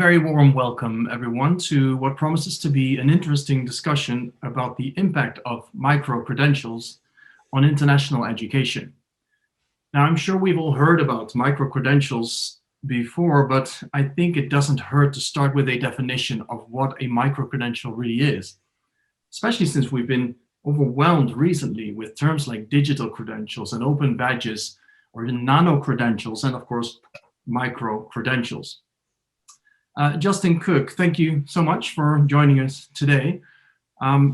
very warm welcome, everyone, to what promises to be an interesting discussion about the impact of micro-credentials on international education. Now, I'm sure we've all heard about micro-credentials before, but I think it doesn't hurt to start with a definition of what a micro-credential really is, especially since we've been overwhelmed recently with terms like digital credentials and open badges, or even nano-credentials, and of course, micro-credentials. Justin Cooke, thank you so much for joining us today.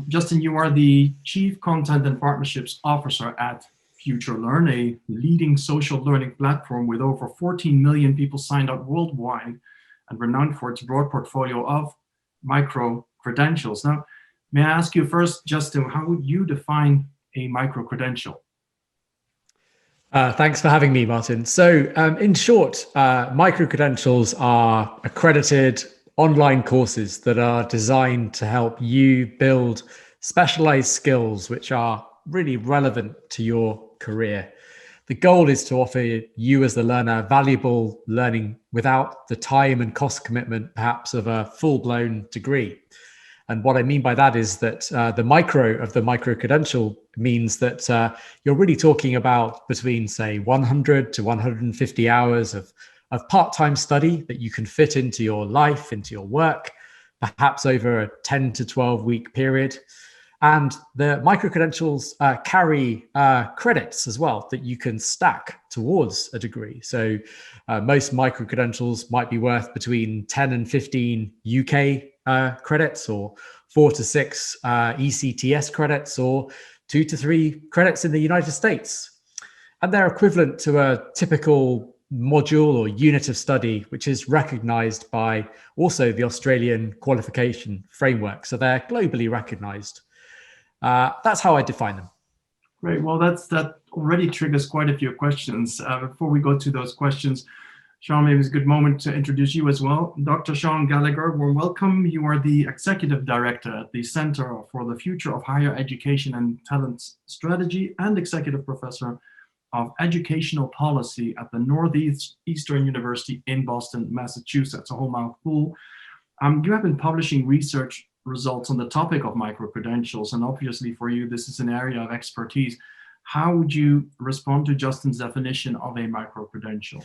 Justin, you are the Chief Content and Partnerships Officer at FutureLearn, a leading social learning platform with over 14 million people signed up worldwide and renowned for its broad portfolio of micro-credentials. Now, may I ask you first, Justin, how would you define a micro-credential? Thanks for having me, Martin. So in short, micro-credentials are accredited online courses that are designed to help you build specialized skills which are really relevant to your career. The goal is to offer you as the learner valuable learning without the time and cost commitment, perhaps, of a full-blown degree. And what I mean by that is that the micro of the micro-credential means that you're really talking about between, say, 100 to 150 hours of part-time study that you can fit into your life, into your work, perhaps over a 10 to 12-week period. And the micro-credentials carry credits as well that you can stack towards a degree. So most micro-credentials might be worth between 10 and 15 UK credits, or 4 to 6 ECTS credits, or 2 to 3 credits in the United States. And they're equivalent to a typical module or unit of study, which is recognized by also the Australian qualification framework. So they're globally recognized. That's how I define them. Great. Well, that already triggers quite a few questions. Before we go to those questions, Sean, maybe it's a good moment to introduce you as well. Dr. Sean Gallagher, warm welcome. You are the Executive Director at the Center for the Future of Higher Education and Talent Strategy and Executive Professor of Educational Policy at the Northeastern University in Boston, Massachusetts, a whole mouthful. You have been publishing research results on the topic of micro-credentials, and obviously for you, this is an area of expertise. How would you respond to Justin's definition of a micro-credential?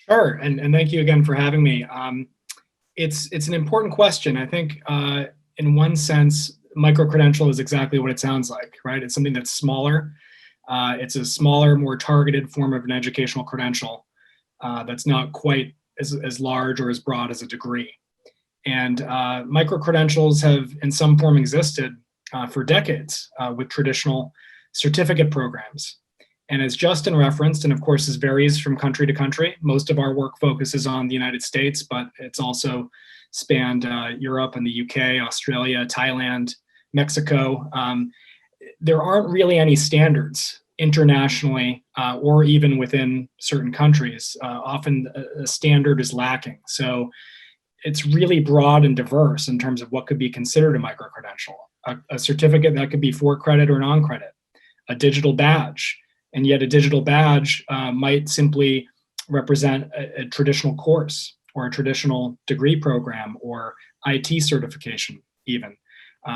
Sure, and thank you again for having me. It's an important question. I think in one sense, micro-credential is exactly what it sounds like, right? It's something that's smaller. It's a smaller, more targeted form of an educational credential that's not quite as large or as broad as a degree. And micro-credentials have in some form existed for decades with traditional certificate programs. And as Justin referenced, and of course this varies from country to country, most of our work focuses on the United States, but it's also spanned Europe and the UK, Australia, Thailand, Mexico. There aren't really any standards internationally or even within certain countries. Often a standard is lacking. So it's really broad and diverse in terms of what could be considered a micro-credential. A certificate that could be for credit or non-credit, a digital badge. And yet a digital badge might simply represent a traditional course or a traditional degree program or IT certification even.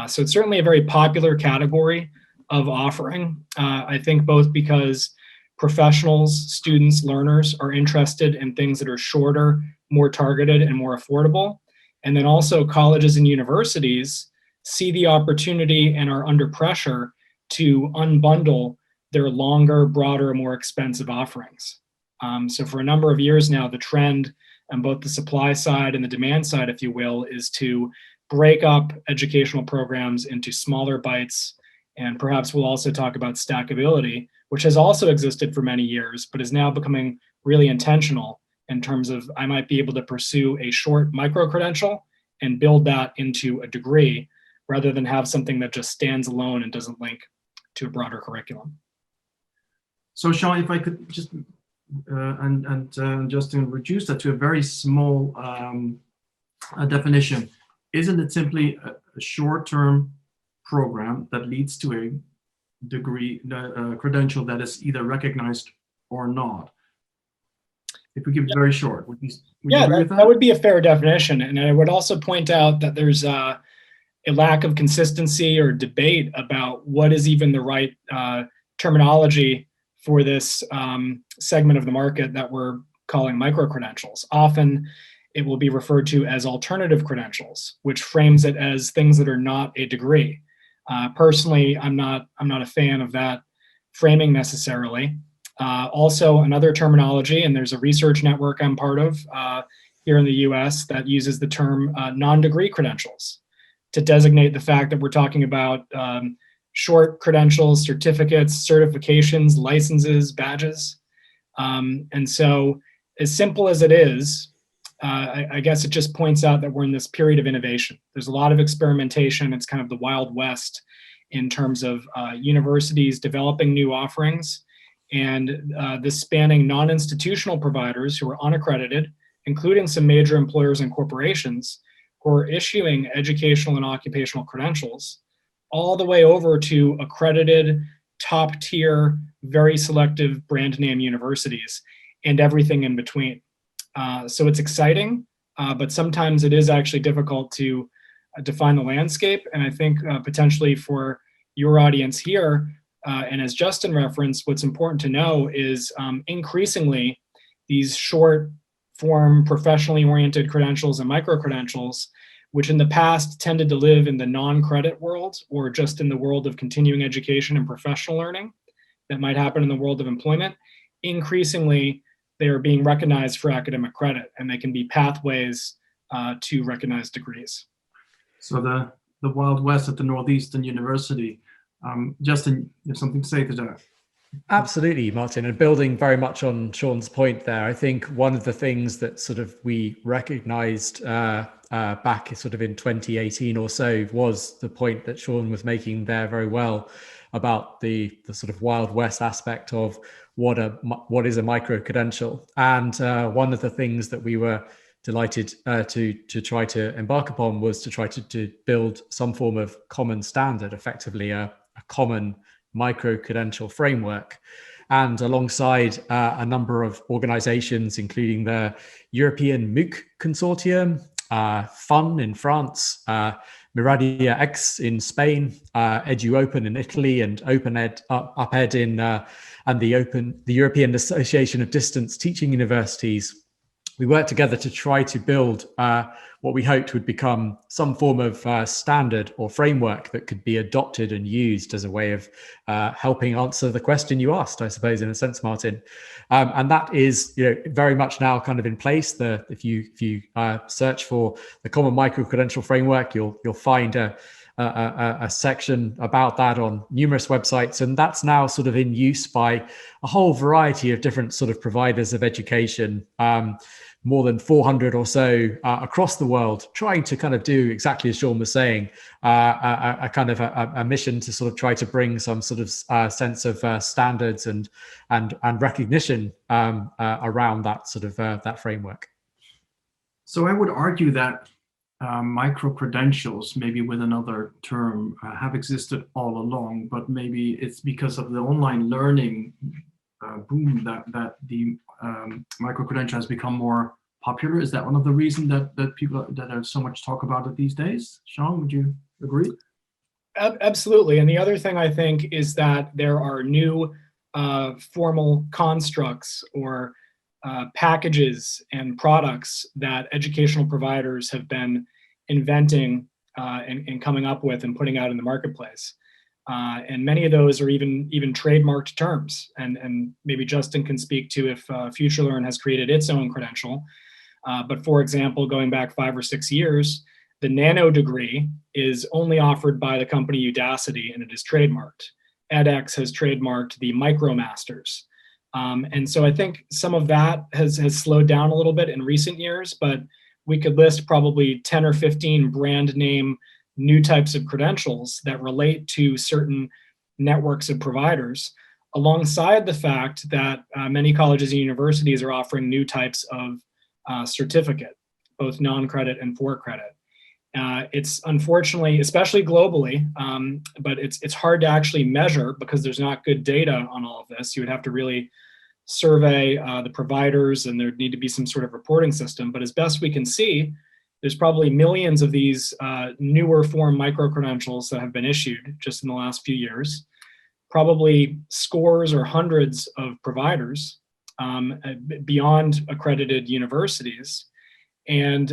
So it's certainly a very popular category of offering, I think both because professionals, students, learners are interested in things that are shorter, more targeted, and more affordable. And then also colleges and universities see the opportunity and are under pressure to unbundle their longer, broader, more expensive offerings. So for a number of years now, the trend on both the supply side and the demand side, if you will, is to break up educational programs into smaller bites. And perhaps we'll also talk about stackability, which has also existed for many years, but is now becoming really intentional in terms of I might be able to pursue a short micro-credential and build that into a degree rather than have something that just stands alone and doesn't link to a broader curriculum. So Sean, if I could just, Justin, reduce that to a very small definition. Isn't it simply a short-term program that leads to a degree, credential that is either recognized or not? If we keep it very short, would you Yeah, agree with that? that would be a fair definition. And I would also point out that there's a lack of consistency or debate about what is even the right terminology for this segment of the market that we're calling microcredentials. Often it will be referred to as alternative credentials, which frames it as things that are not a degree. Personally, I'm not a fan of that framing necessarily. Also, another terminology, and there's a research network I'm part of here in the US that uses the term non-degree credentials to designate the fact that we're talking about short credentials, certificates, certifications, licenses, badges. And so, as simple as it is, I guess it just points out that we're in this period of innovation. There's a lot of experimentation. It's kind of the Wild West in terms of universities developing new offerings, and this spanning non-institutional providers who are unaccredited, including some major employers and corporations who are issuing educational and occupational credentials, all the way over to accredited, top-tier, very selective brand name universities, and everything in between. So it's exciting, but sometimes it is actually difficult to define the landscape. And I think potentially for your audience here, and as Justin referenced, what's important to know is increasingly these short form professionally oriented credentials and micro-credentials, which in the past tended to live in the non-credit world or just in the world of continuing education and professional learning that might happen in the world of employment, increasingly they are being recognized for academic credit, and they can be pathways to recognized degrees. So the Wild West at the Northeastern University. Justin, you have something to say to that? Absolutely, Martin. And building very much on Sean's point there, I think one of the things that sort of we recognized back sort of in 2018 or so was the point that Sean was making there very well about the sort of Wild West aspect of what is a micro-credential. And one of the things that we were delighted to try to embark upon was to try to build some form of common standard, effectively a common micro-credential framework. And alongside a number of organizations, including the European MOOC Consortium, FUN in France, Miradia X in Spain, EduOpen in Italy, and OpenEd UpEd in and the European Association of Distance Teaching Universities, we worked together to try to build what we hoped would become some form of standard or framework that could be adopted and used as a way of helping answer the question you asked, I suppose, in a sense, Martin. And that is, very much now kind of in place. If you search for the Common Micro-Credential Framework, you'll find a section about that on numerous websites, and that's now sort of in use by a whole variety of different sort of providers of education, more than 400 or so across the world, trying to kind of do exactly as Sean was saying, a kind of a mission to sort of try to bring some sort of sense of standards and recognition around that sort of that framework. So I would argue that micro-credentials, maybe with another term, have existed all along, but maybe it's because of the online learning boom that the micro-credential has become more popular. Is that one of the reasons that people that have so much talk about it these days? Sean, would you agree? Absolutely. And the other thing I think is that there are new formal constructs or packages and products that educational providers have been inventing and coming up with and putting out in the marketplace. And many of those are even trademarked terms. And maybe Justin can speak to if FutureLearn has created its own credential. But for example, going back 5 or 6 years, the nano degree is only offered by the company Udacity, and it is trademarked. edX has trademarked the MicroMasters. And so I think some of that has slowed down a little bit in recent years, but we could list probably 10 or 15 brand name new types of credentials that relate to certain networks of providers, alongside the fact that many colleges and universities are offering new types of certificate, both non-credit and for credit. It's unfortunately, especially globally, but it's hard to actually measure because there's not good data on all of this. You would have to really survey the providers, and there need to be some sort of reporting system. But as best we can see, there's probably millions of these newer form microcredentials that have been issued just in the last few years, probably scores or hundreds of providers beyond accredited universities. And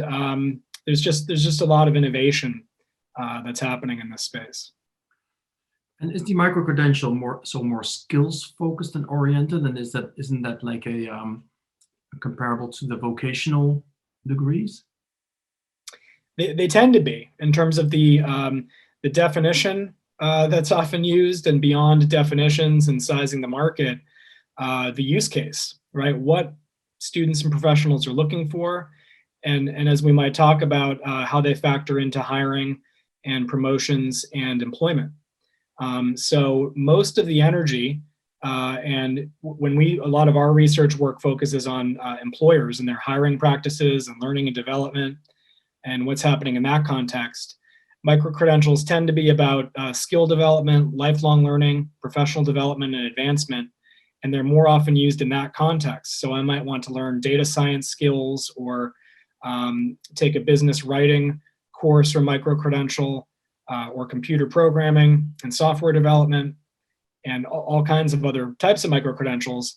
there's just a lot of innovation that's happening in this space. And is the microcredential more skills focused and oriented? And isn't that like a comparable to the vocational degrees? They tend to be, in terms of the definition that's often used, and beyond definitions and sizing the market, the use case, right? What students and professionals are looking for, and as we might talk about, how they factor into hiring and promotions and employment. So most of the energy, and a lot of our research work focuses on employers and their hiring practices and learning and development and what's happening in that context. Microcredentials tend to be about skill development, lifelong learning, professional development, and advancement, and they're more often used in that context. So I might want to learn data science skills, or take a business writing course or microcredential, or computer programming and software development, and all kinds of other types of microcredentials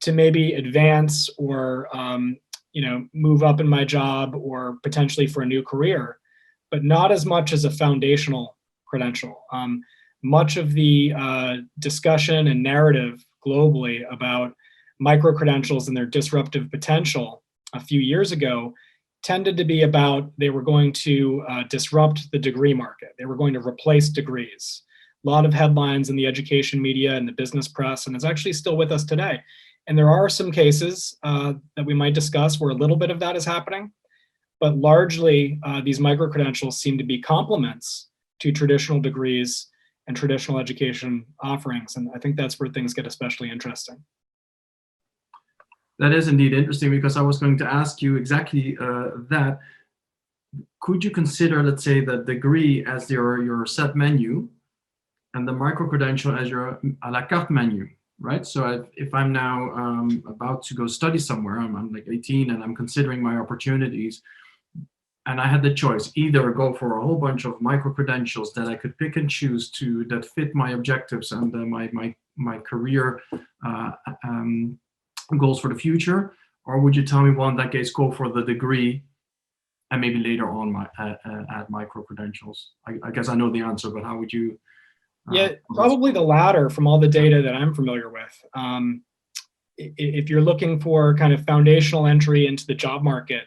to maybe advance or move up in my job, or potentially for a new career, but not as much as a foundational credential. Much of the discussion and narrative globally about microcredentials and their disruptive potential a few years ago tended to be about they were going to disrupt the degree market. They were going to replace degrees. A lot of headlines in the education media and the business press, and it's actually still with us today. And there are some cases that we might discuss where a little bit of that is happening, but largely these microcredentials seem to be complements to traditional degrees and traditional education offerings. And I think that's where things get especially interesting. That is indeed interesting, because I was going to ask you exactly that. Could you consider, let's say, the degree as your set menu and the microcredential as your a la carte menu, right? So if I'm now about to go study somewhere, I'm like 18 and I'm considering my opportunities, and I had the choice, either go for a whole bunch of microcredentials that I could pick and choose that fit my objectives and my career goals for the future, or would you tell me, well, in that case, go for the degree and maybe later on add microcredentials? I guess I know the answer, but how would you? Yeah, probably the latter from all the data that I'm familiar with. If you're looking for kind of foundational entry into the job market,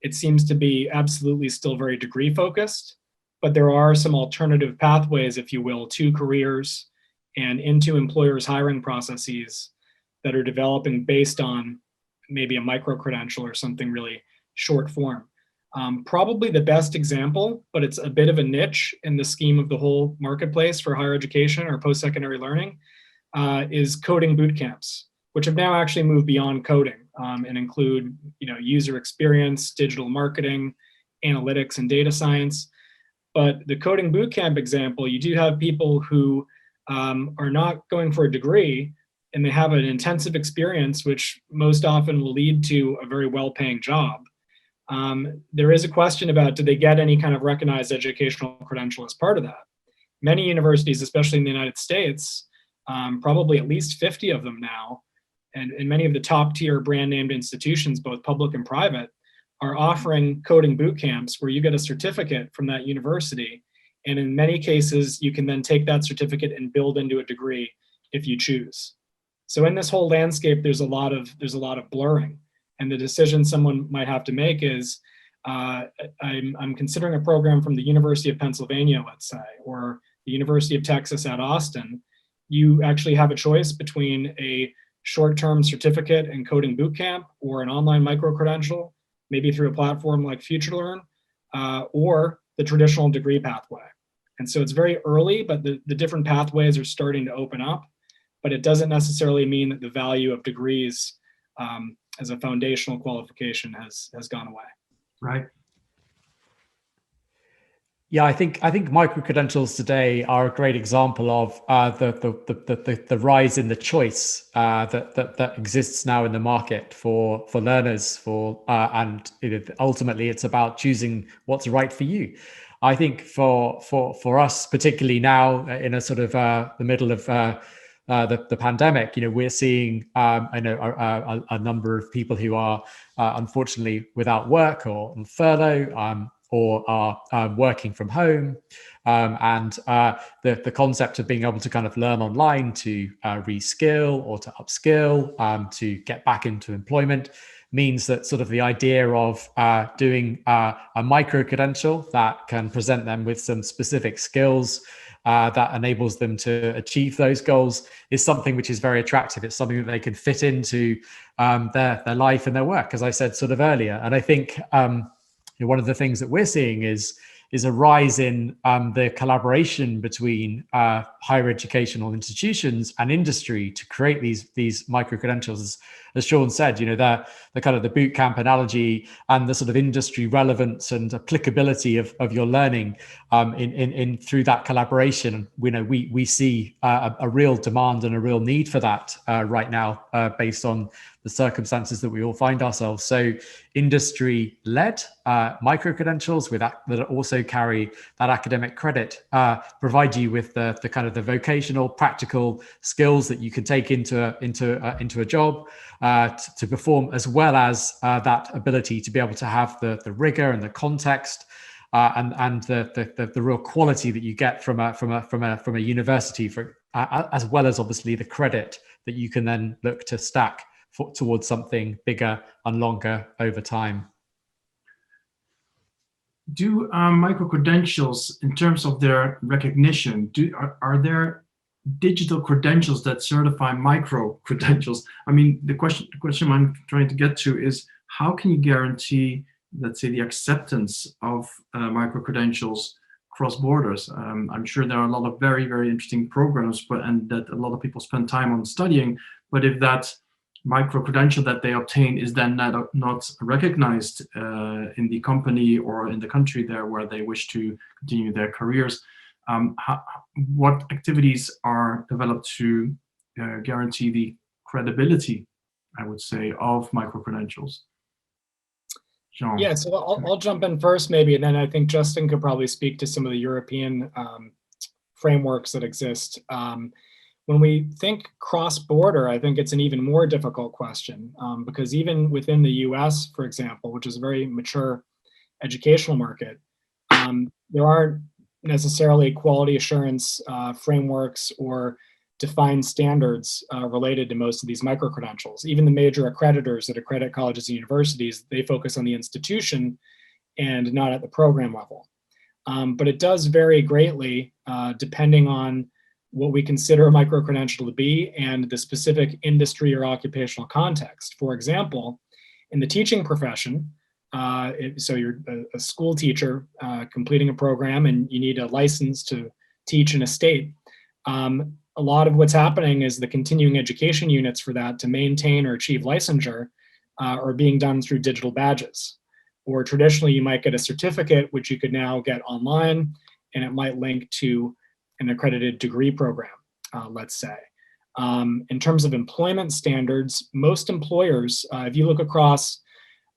it seems to be absolutely still very degree focused, but there are some alternative pathways, if you will, to careers and into employers' hiring processes that are developing based on maybe a microcredential or something really short form. Probably the best example, but it's a bit of a niche in the scheme of the whole marketplace for higher education or post-secondary learning, is coding boot camps, which have now actually moved beyond coding and include user experience, digital marketing, analytics, and data science. But the coding bootcamp example, you do have people who are not going for a degree, and they have an intensive experience, which most often will lead to a very well-paying job. There is a question about, do they get any kind of recognized educational credential as part of that? Many universities, especially in the United States, probably at least 50 of them now, and many of the top tier brand named institutions, both public and private, are offering coding boot camps where you get a certificate from that university. And in many cases, you can then take that certificate and build into a degree if you choose. So in this whole landscape, there's a lot of blurring. And the decision someone might have to make is, I'm considering a program from the University of Pennsylvania, let's say, or the University of Texas at Austin. You actually have a choice between a short-term certificate in coding bootcamp or an online microcredential, maybe through a platform like FutureLearn, or the traditional degree pathway. And so it's very early, but the different pathways are starting to open up, but it doesn't necessarily mean that the value of degrees as a foundational qualification has gone away. Right. Yeah, I think microcredentials today are a great example of the rise in the choice that exists now in the market for learners, and ultimately it's about choosing what's right for you. I think for us, particularly now in a sort of the middle of the pandemic, we're seeing a number of people who are unfortunately without work or on furlough, or are working from home, and the concept of being able to kind of learn online to reskill or to upskill, to get back into employment, means that sort of the idea of doing a micro credential that can present them with some specific skills that enables them to achieve those goals is something which is very attractive. It's something that they can fit into their life and their work, as I said sort of earlier. And I think one of the things that we're seeing is a rise in the collaboration between higher educational institutions and industry to create these micro credentials. As Sean said, the kind of the boot camp analogy and the sort of industry relevance and applicability of your learning in through that collaboration. We see a real demand and a real need for that right now, based on the circumstances that we all find ourselves. So industry-led micro-credentials that also carry that academic credit provide you with the kind of the vocational, practical skills that you can take into a job to perform, as well as that ability to be able to have the rigor and the context and the real quality that you get from a university, as well as obviously the credit that you can then look to stack towards something bigger and longer over time. Do micro-credentials, in terms of their recognition, are there digital credentials that certify micro-credentials? I mean, the question I'm trying to get to is, how can you guarantee, let's say, the acceptance of micro-credentials cross borders? I'm sure there are a lot of very, very interesting programs, and that a lot of people spend time on studying, but if that micro-credential that they obtain is then not recognized in the company or in the country there where they wish to continue their careers, what activities are developed to guarantee the credibility, I would say, of micro-credentials? Jean. Yeah, so I'll jump in first maybe, and then I think Justin could probably speak to some of the European frameworks that exist. When we think cross-border, I think it's an even more difficult question, because even within the US, for example, which is a very mature educational market, there aren't necessarily quality assurance frameworks or defined standards related to most of these micro-credentials. Even the major accreditors that accredit colleges and universities, they focus on the institution and not at the program level. But it does vary greatly depending on what we consider a micro-credential to be and the specific industry or occupational context. For example, in the teaching profession, so you're a school teacher completing a program and you need a license to teach in a state. A lot of what's happening is the continuing education units for that to maintain or achieve licensure are being done through digital badges. Or traditionally, you might get a certificate, which you could now get online, and it might link to an accredited degree program, let's say. In terms of employment standards, most employers, if you look across,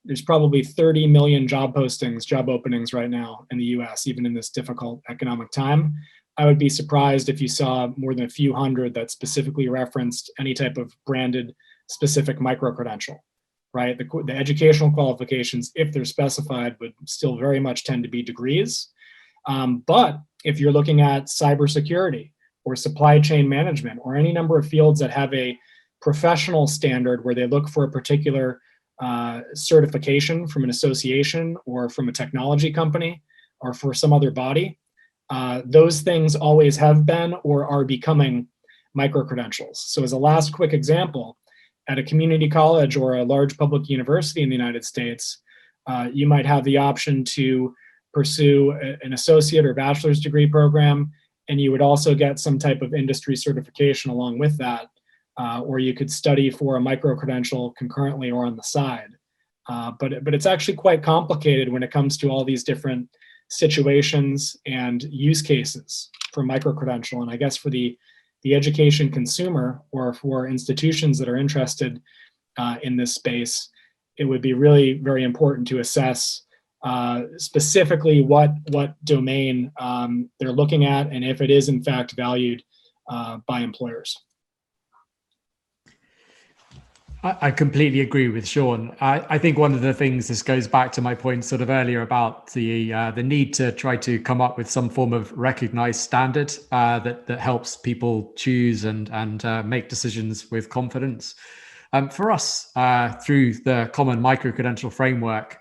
there's probably 30 million job openings right now in the US, even in this difficult economic time. I would be surprised if you saw more than a few hundred that specifically referenced any type of branded specific micro-credential, right? The educational qualifications, if they're specified, would still very much tend to be degrees. But if you're looking at cybersecurity or supply chain management or any number of fields that have a professional standard where they look for a particular certification from an association or from a technology company or for some other body, those things always have been or are becoming micro-credentials. So as a last quick example, at a community college or a large public university in the United States, you might have the option to pursue an associate or bachelor's degree program, and you would also get some type of industry certification along with that, or you could study for a micro-credential concurrently or on the side. But it's actually quite complicated when it comes to all these different situations and use cases for microcredential. And I guess for the education consumer or for institutions that are interested in this space, it would be really very important to assess specifically what domain they're looking at and if it is in fact valued by employers. I completely agree with Sean. I think one of the things, this goes back to my point sort of earlier about the need to try to come up with some form of recognized standard that helps people choose and make decisions with confidence. For us, through the common microcredential framework,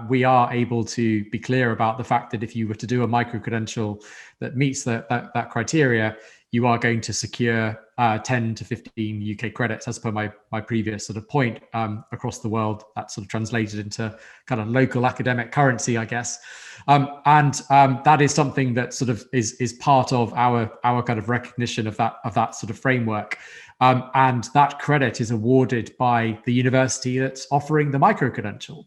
we are able to be clear about the fact that if you were to do a microcredential that meets that criteria, you are going to secure 10 to 15 UK credits, as per my previous sort of point, across the world. That's sort of translated into kind of local academic currency, I guess. That is something that sort of is part of our kind of recognition of that sort of framework. And that credit is awarded by the university that's offering the microcredential.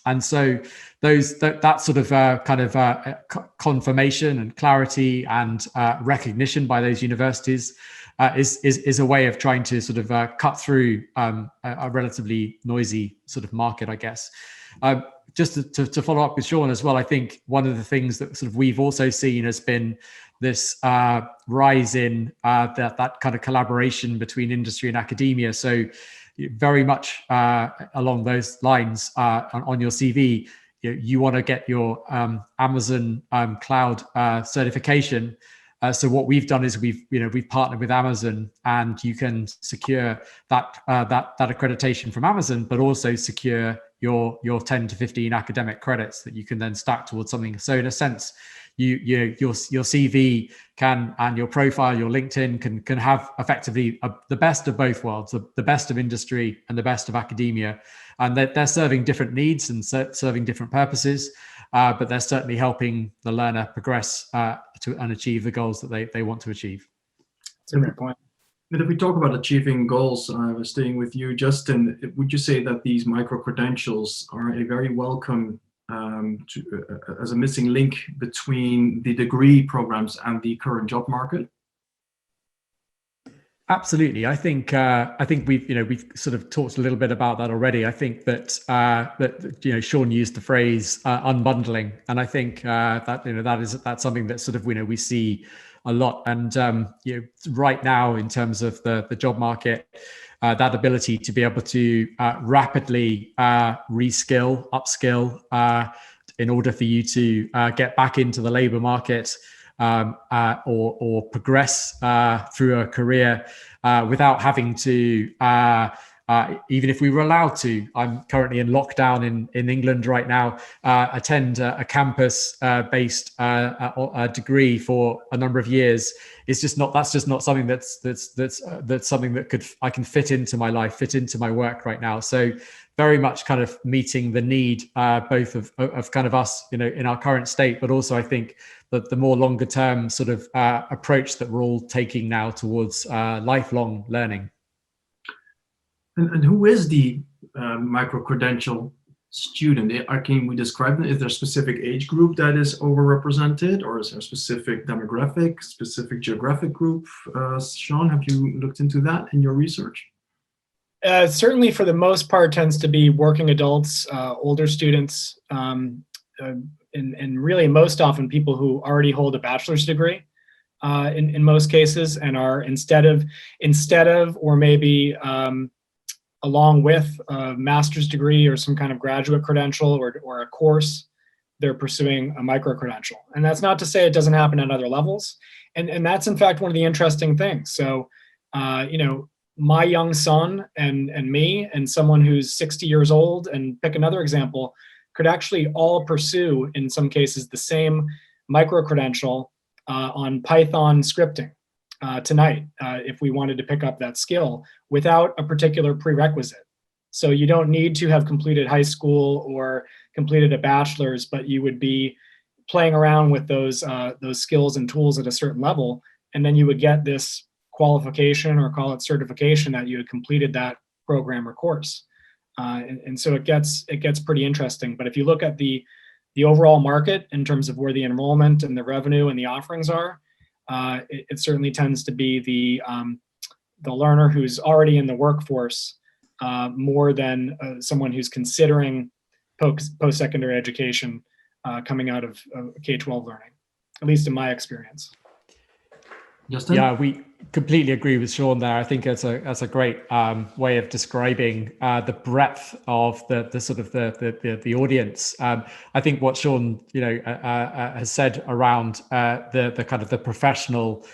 And so that sort of confirmation and clarity and recognition by those universities is a way of trying to sort of cut through a relatively noisy sort of market, I guess. Just to follow up with Sean as well, I think one of the things that sort of we've also seen has been this rise in that kind of collaboration between industry and academia. So very much along those lines, on your CV, you want to get your Amazon cloud certification. So what we've done is we've partnered with Amazon, and you can secure that accreditation from Amazon, but also secure your 10 to 15 academic credits that you can then stack towards something. So in a sense, your CV can, and your profile, your LinkedIn can have effectively the best of both worlds, the best of industry and the best of academia, and they're serving different needs and serving different purposes, but they're certainly helping the learner progress and achieve the goals that they want to achieve. That's a great point. But if we talk about achieving goals, staying with you, Justin, would you say that these micro-credentials are a very welcome as a missing link between the degree programs and the current job market? Absolutely. I think we've sort of talked a little bit about that already. I think that Sean used the phrase unbundling, and I think that's something that sort of we see a lot. And right now, in terms of the job market, that ability to be able to rapidly reskill, upskill, in order for you to get back into the labor market, or progress through a career without having to, even if we were allowed to. I'm currently in lockdown in England right now, attend a campus-based degree for a number of years. That's just not something that's something that I can fit into my life, fit into my work right now. So very much kind of meeting the need, both of kind of us, in our current state, but also I think that the more longer term sort of approach that we're all taking now towards lifelong learning. And who is the micro-credential student? Can we describe it? Is there a specific age group that is overrepresented, or is there a specific demographic, specific geographic group? Sean, have you looked into that in your research? Certainly, for the most part, tends to be working adults, older students, and really most often people who already hold a bachelor's degree in most cases, and are instead of or maybe along with a master's degree or some kind of graduate credential or a course, they're pursuing a micro-credential. And that's not to say it doesn't happen at other levels. And that's in fact one of the interesting things. So, my young son and me and someone who's 60 years old, and pick another example, could actually all pursue, in some cases, the same micro-credential on Python scripting tonight, if we wanted to pick up that skill without a particular prerequisite. So you don't need to have completed high school or completed a bachelor's, but you would be playing around with those skills and tools at a certain level, and then you would get this qualification, or call it certification, that you had completed that program or course. And so it gets pretty interesting. But if you look at the the overall market in terms of where the enrollment and the revenue and the offerings are, it certainly tends to be the learner who's already in the workforce more than someone who's considering post-secondary education coming out of K-12 learning, at least in my experience. Justin? Yeah, we completely agree with Sean there. I think that's a great way of describing the breadth of the sort of the audience. I think what Sean has said around the kind of the professional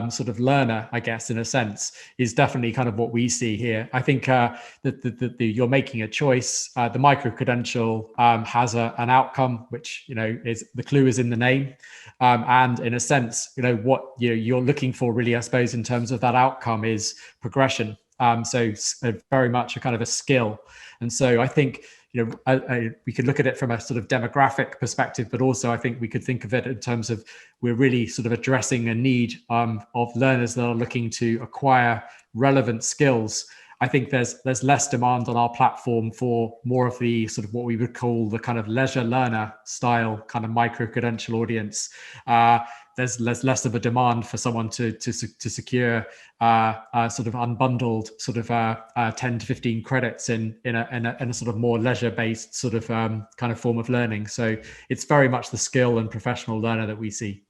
sort of learner, I guess, in a sense, is definitely kind of what we see here. I think that you're making a choice. The micro-credential has an outcome, which is the clue is in the name, and in a sense, what you're looking for really, I suppose, in terms of that outcome is progression. So very much a kind of a skill. And so I think, we could look at it from a sort of demographic perspective, but also I think we could think of it in terms of we're really sort of addressing a need of learners that are looking to acquire relevant skills. I think there's less demand on our platform for more of the sort of what we would call the kind of leisure learner style kind of micro-credential audience. There's less of a demand for someone to secure sort of unbundled sort of 10 to 15 credits in a sort of more leisure-based sort of kind of form of learning. So it's very much the skill and professional learner that we see.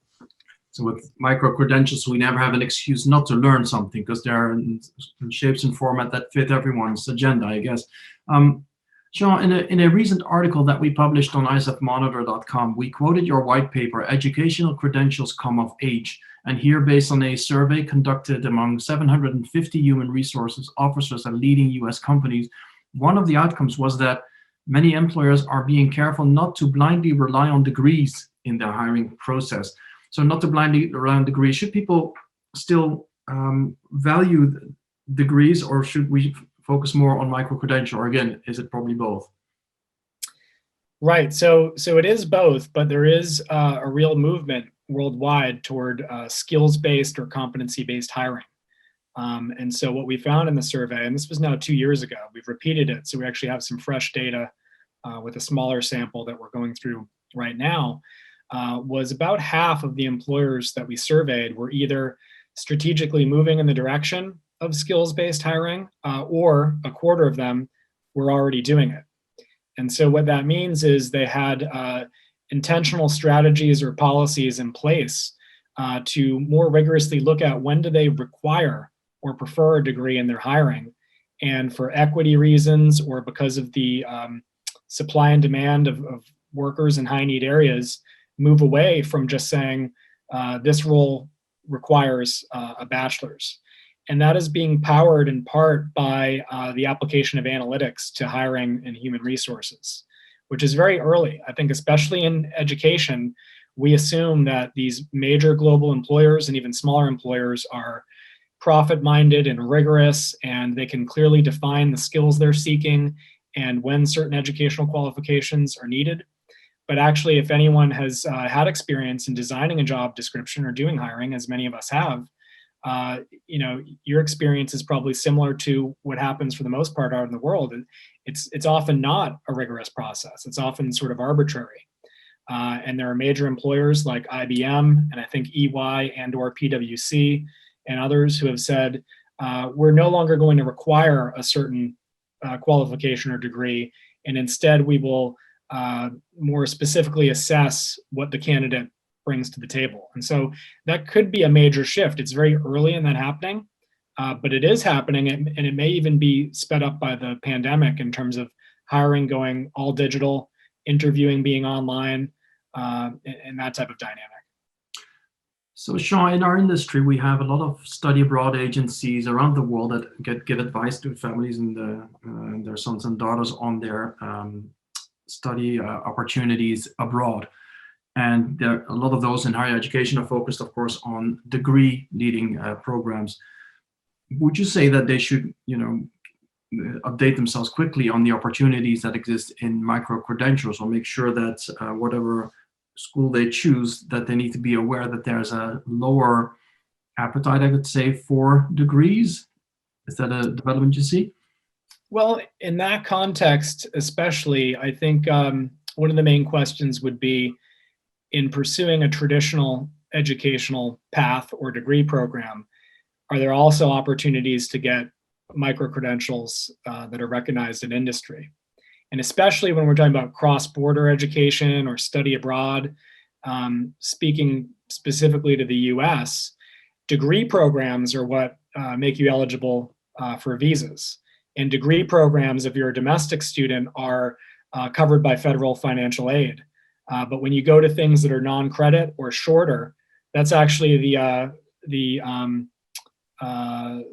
So with micro-credentials, we never have an excuse not to learn something because they're in shapes and format that fit everyone's agenda, I guess. Sean, in a recent article that we published on ICEFmonitor.com, we quoted your white paper, Educational Credentials Come of Age. And here, based on a survey conducted among 750 human resources officers at leading US companies, one of the outcomes was that many employers are being careful not to blindly rely on degrees in their hiring process. So not to blindly rely on degrees. Should people still value degrees, or should we focus more on micro-credential? Or again, is it probably both? Right. So it is both, but there is a real movement worldwide toward skills-based or competency-based hiring. And so what we found in the survey, and this was now 2 years ago, we've repeated it, so we actually have some fresh data with a smaller sample that we're going through right now, was about half of the employers that we surveyed were either strategically moving in the direction of skills-based hiring, or a quarter of them were already doing it. And so what that means is they had intentional strategies or policies in place to more rigorously look at when do they require or prefer a degree in their hiring. And for equity reasons or because of the supply and demand of workers in high need areas, move away from just saying this role requires a bachelor's. And that is being powered in part by the application of analytics to hiring and human resources, which is very early. I think especially in education, we assume that these major global employers and even smaller employers are profit-minded and rigorous, and they can clearly define the skills they're seeking and when certain educational qualifications are needed. But actually, if anyone has had experience in designing a job description or doing hiring, as many of us have, your experience is probably similar to what happens for the most part out in the world. It's often not a rigorous process. It's often sort of arbitrary. And there are major employers like IBM and I think EY and or PwC and others who have said, we're no longer going to require a certain qualification or degree, and instead we will more specifically assess what the candidate brings to the table. And so that could be a major shift. It's very early in that happening, but it is happening, and it may even be sped up by the pandemic in terms of hiring going all digital, interviewing being online, and that type of dynamic. So Sean, in our industry, we have a lot of study abroad agencies around the world that give advice to families and their sons and daughters on their study opportunities abroad. And there, a lot of those in higher education are focused, of course, on degree-leading programs. Would you say that they should, update themselves quickly on the opportunities that exist in micro-credentials, or make sure that whatever school they choose, that they need to be aware that there's a lower appetite, I would say, for degrees? Is that a development you see? Well, in that context, especially, I think one of the main questions would be, in pursuing a traditional educational path or degree program, are there also opportunities to get micro-credentials that are recognized in industry? And especially when we're talking about cross-border education or study abroad, speaking specifically to the US, degree programs are what make you eligible for visas. And degree programs, if you're a domestic student, are covered by federal financial aid. But when you go to things that are non-credit or shorter, that's actually the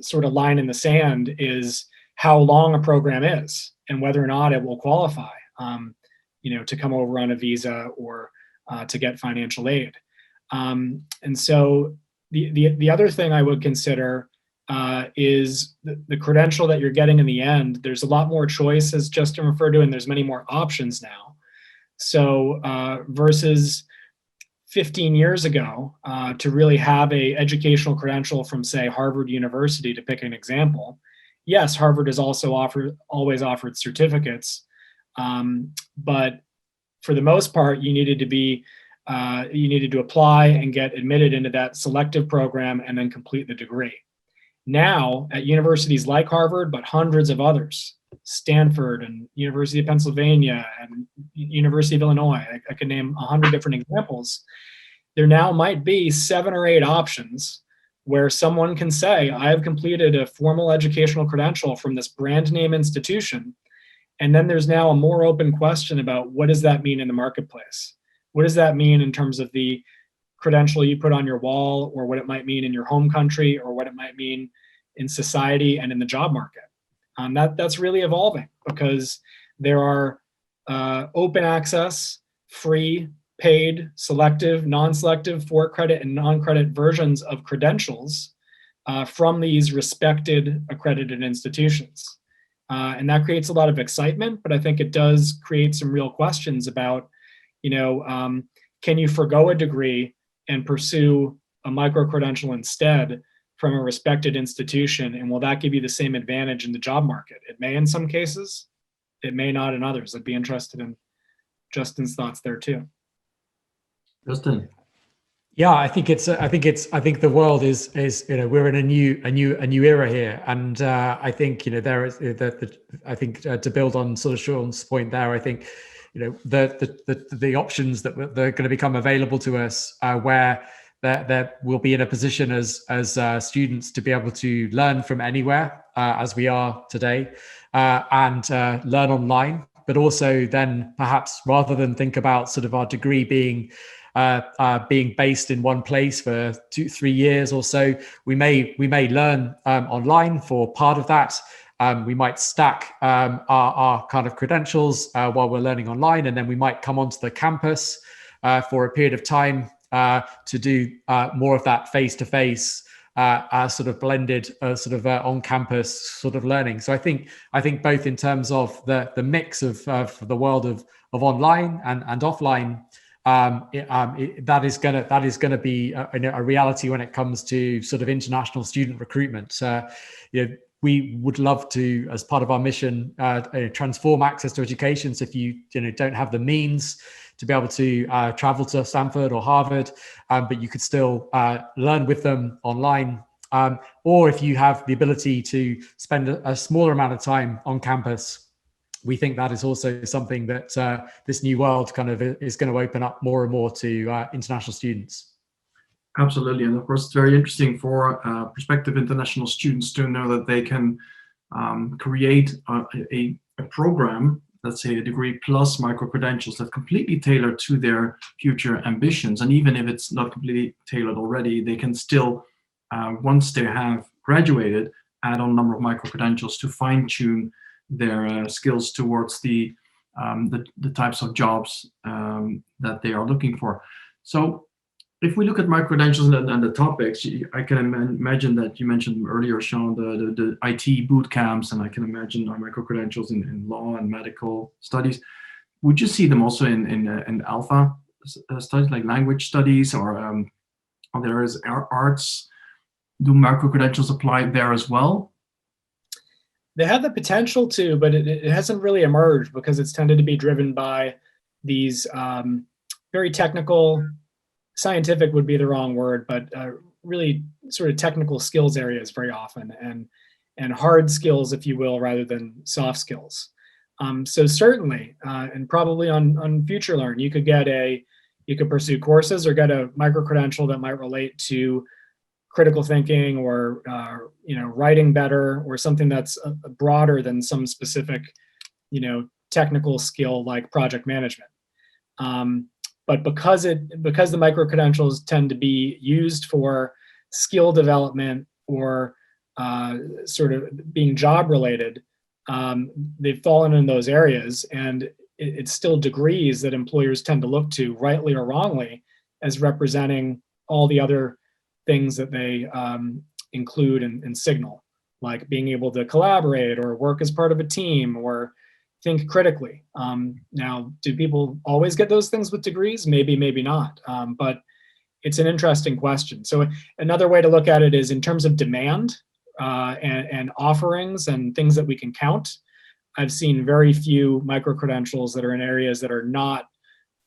sort of line in the sand, is how long a program is and whether or not it will qualify, to come over on a visa or to get financial aid. And so the other thing I would consider is the credential that you're getting in the end. There's a lot more choice, as Justin referred to, and there's many more options now. So versus 15 years ago, to really have a educational credential from, say, Harvard University, to pick an example. Yes, Harvard has also always offered certificates, but for the most part, you needed to apply and get admitted into that selective program and then complete the degree. Now, at universities like Harvard, but hundreds of others, Stanford and University of Pennsylvania and University of Illinois, I could name 100 different examples, there now might be 7 or 8 options where someone can say, I have completed a formal educational credential from this brand name institution. And then there's now a more open question about, what does that mean in the marketplace? What does that mean in terms of the credential you put on your wall, or what it might mean in your home country, or what it might mean in society and in the job market? That's really evolving, because there are open access, free, paid, selective, non-selective, for credit and non-credit versions of credentials from these respected accredited institutions. And that creates a lot of excitement, but I think it does create some real questions about, can you forgo a degree and pursue a micro-credential instead from a respected institution, and will that give you the same advantage in the job market? It may in some cases, it may not in others. I'd be interested in Justin's thoughts there too. Justin. Yeah, I think the world is we're in a new era here, and I think there is to build on sort of Sean's point there. I think the options that they're going to become available to us, where that we'll be in a position as students to be able to learn from anywhere, as we are today, and learn online, but also then perhaps, rather than think about sort of our degree being based in one place for 2-3 years or so, we may learn online for part of that. We might stack our kind of credentials while we're learning online, and then we might come onto the campus for a period of time to do more of that face-to-face sort of blended on-campus sort of learning. So I think both in terms of the mix of the world of online and offline, that is going to be a reality when it comes to sort of international student recruitment. We would love to, as part of our mission, transform access to education. So if you don't have the means to be able to travel to Stanford or Harvard, but you could still learn with them online, or if you have the ability to spend a smaller amount of time on campus, we think that is also something that this new world kind of is going to open up more and more to international students. Absolutely, and of course it's very interesting for prospective international students to know that they can create a program, let's say a degree plus micro-credentials, that's completely tailored to their future ambitions. And even if it's not completely tailored already, they can still, once they have graduated, add on a number of micro-credentials to fine-tune their skills towards the types of jobs that they are looking for. So if we look at micro-credentials and the topics, I can imagine that you mentioned earlier, Sean, the IT boot camps, and I can imagine our micro-credentials in law and medical studies. Would you see them also in alpha studies, like language studies, or there is arts? Do micro-credentials apply there as well? They have the potential to, but it hasn't really emerged because it's tended to be driven by these very technical, scientific would be the wrong word, but really sort of technical skills areas very often, and hard skills, if you will, rather than soft skills. So certainly, and probably on FutureLearn, you could pursue courses or get a micro-credential that might relate to critical thinking or writing better, or something that's broader than some specific technical skill like project management. But because the micro-credentials tend to be used for skill development or sort of being job related, they've fallen in those areas, and it's still degrees that employers tend to look to, rightly or wrongly, as representing all the other things that they include and signal, like being able to collaborate or work as part of a team or think critically. Now, do people always get those things with degrees? Maybe, maybe not. But it's an interesting question. So another way to look at it is in terms of demand and offerings and things that we can count. I've seen very few micro-credentials that are in areas that are not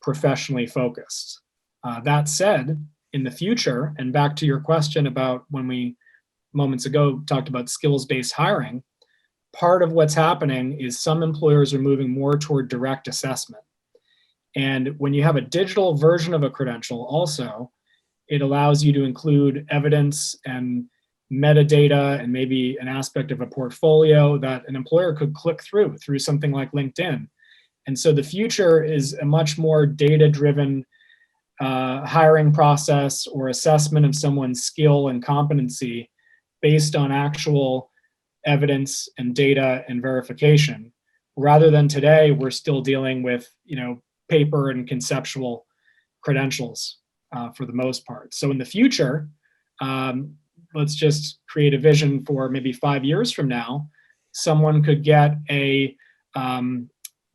professionally focused. That said, in the future, and back to your question about when we moments ago talked about skills-based hiring, part of what's happening is some employers are moving more toward direct assessment. And when you have a digital version of a credential also, it allows you to include evidence and metadata and maybe an aspect of a portfolio that an employer could click through something like LinkedIn. And so the future is a much more data-driven hiring process or assessment of someone's skill and competency based on actual evidence and data and verification, rather than today we're still dealing with paper and conceptual credentials for the most part. So in the future, let's just create a vision for maybe 5 years from now, someone could get a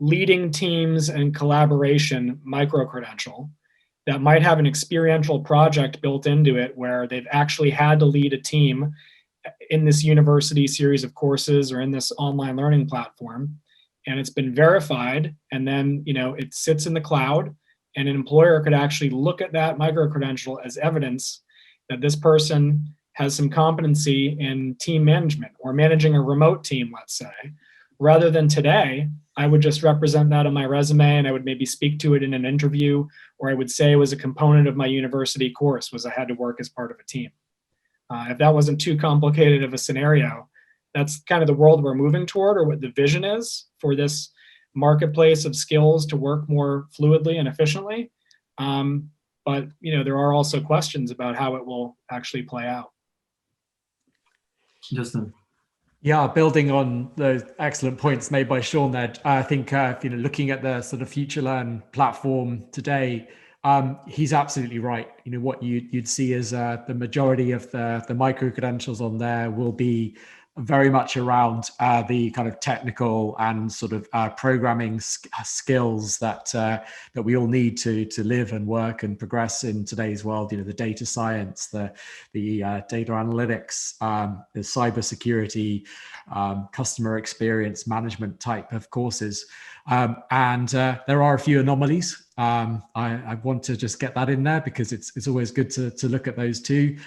leading teams and collaboration micro-credential that might have an experiential project built into it where they've actually had to lead a team in this university series of courses or in this online learning platform, and it's been verified, and then it sits in the cloud, and an employer could actually look at that micro-credential as evidence that this person has some competency in team management or managing a remote team, let's say, rather than today, I would just represent that on my resume and I would maybe speak to it in an interview, or I would say it was a component of my university course, was I had to work as part of a team. If that wasn't too complicated of a scenario, that's kind of the world we're moving toward, or what the vision is for this marketplace of skills to work more fluidly and efficiently. But there are also questions about how it will actually play out. Justin. Yeah, building on those excellent points made by Sean there, I think looking at the sort of FutureLearn platform today, he's absolutely right. What you'd see is the majority of the micro-credentials on there will be very much around the kind of technical and sort of programming skills that we all need to live and work and progress in today's world. The data science, the data analytics, the cybersecurity, customer experience management type of courses. And there are a few anomalies. I want to just get that in there because it's always good to look at those too.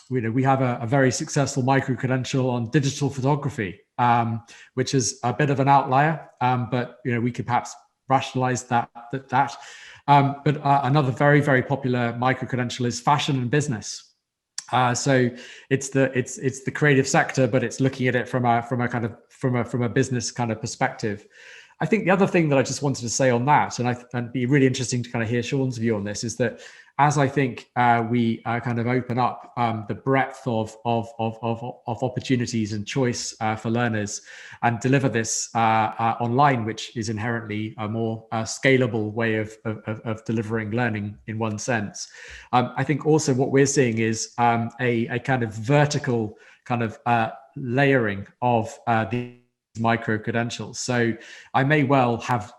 We have a very successful micro-credential on digital photography, which is a bit of an outlier, but we could perhaps rationalize that. But another very, very popular micro-credential is fashion and business. So it's the creative sector, but it's looking at it from a business kind of perspective. I think the other thing that I just wanted to say on that, and it'd be really interesting to kind of hear Sean's view on this, is that as I think we kind of open up the breadth of opportunities and choice for learners and deliver this online, which is inherently a more scalable way of delivering learning in one sense. I think also what we're seeing is a kind of vertical kind of layering of the micro-credentials. So I may well have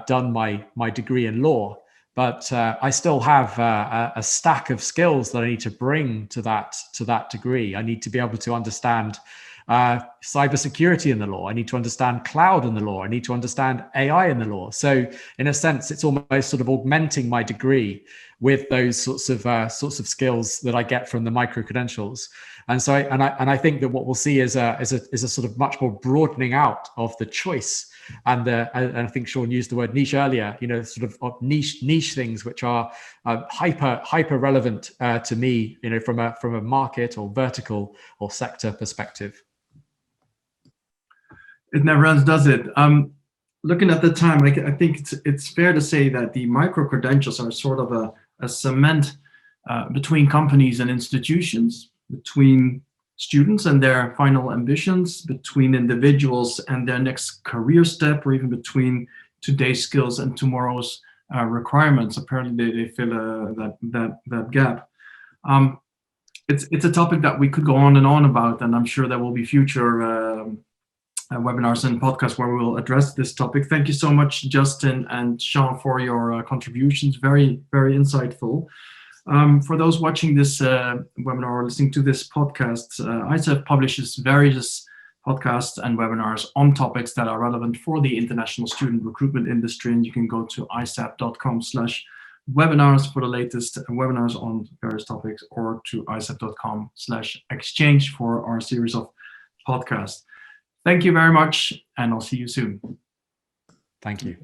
done my degree in law, but I still have a stack of skills that I need to bring to that degree. I need to be able to understand cybersecurity in the law. I need to understand cloud in the law. I need to understand AI in the law. So in a sense, it's almost sort of augmenting my degree with those sorts of skills that I get from the micro-credentials. And so I think that what we'll see is a sort of much more broadening out of the choice. And I think Sean used the word niche earlier, sort of niche things which are hyper relevant to me, from a market or vertical or sector perspective. It never ends, does it? Looking at the time, I think it's fair to say that the micro-credentials are sort of a cement between companies and institutions, between students and their final ambitions, between individuals and their next career step, or even between today's skills and tomorrow's requirements. Apparently, they fill that gap. It's a topic that we could go on and on about, and I'm sure there will be future webinars and podcasts where we will address this topic. Thank you so much, Justin and Sean, for your contributions. Very, very insightful. For those watching this webinar or listening to this podcast, ICEF publishes various podcasts and webinars on topics that are relevant for the international student recruitment industry, and you can go to icef.com/webinars for the latest webinars on various topics, or to icef.com/exchange for our series of podcasts. Thank you very much, and I'll see you soon. Thank you.